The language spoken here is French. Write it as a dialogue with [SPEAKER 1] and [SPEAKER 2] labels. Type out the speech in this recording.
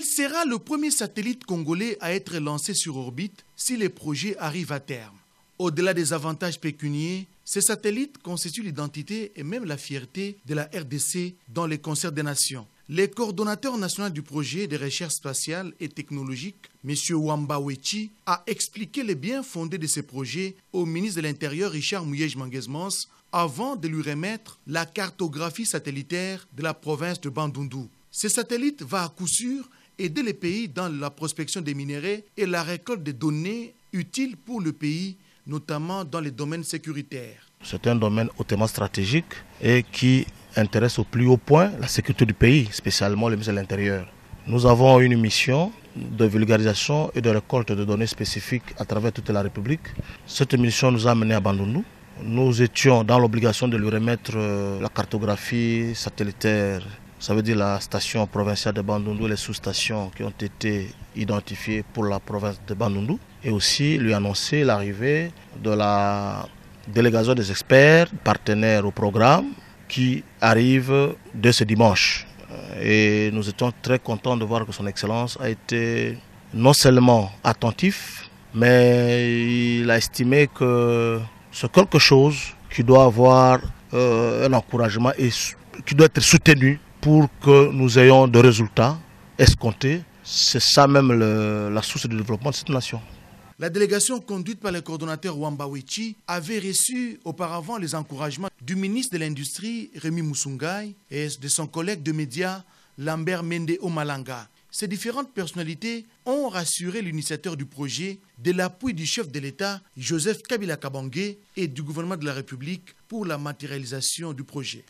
[SPEAKER 1] sera le premier satellite congolais à être lancé sur orbite si les projets arrivent à terme. Au-delà des avantages pécuniaires, ces satellites constituent l'identité et même la fierté de la RDC dans les concerts des nations. Le coordonnateur national du projet de recherche spatiale et technologique, M. Wamba Wechi, a expliqué les biens fondés de ces projets au ministre de l'Intérieur Richard Muyej-Manguesmans avant de lui remettre la cartographie satellitaire de la province de Bandundu. Ce satellite va à coup sûr aider les pays dans la prospection des minéraux et la récolte des données utiles pour le pays, notamment dans les domaines sécuritaires.
[SPEAKER 2] C'est un domaine hautement stratégique et qui intéresse au plus haut point la sécurité du pays, spécialement le ministère de l'Intérieur. Nous avons une mission de vulgarisation et de récolte de données spécifiques à travers toute la République. Cette mission nous a amenés à Bandundu. Nous étions dans l'obligation de lui remettre la cartographie satellitaire, ça veut dire la station provinciale de Bandundu, les sous-stations qui ont été identifiées pour la province de Bandundu, et aussi lui annoncer l'arrivée de la délégation des experts partenaires au programme qui arrive dès ce dimanche. Et nous étions très contents de voir que son Excellence a été non seulement attentif, mais il a estimé que c'est quelque chose qui doit avoir un encouragement et qui doit être soutenu pour que nous ayons des résultats escomptés. C'est ça même la source de développement de cette nation.
[SPEAKER 1] La délégation conduite par le coordonnateur Wamba Wechi avait reçu auparavant les encouragements du ministre de l'Industrie Rémi Moussoungaï et de son collègue de médias Lambert Mende Omalanga. Ces différentes personnalités ont rassuré l'initiateur du projet de l'appui du chef de l'État Joseph Kabila Kabange et du gouvernement de la République pour la matérialisation du projet.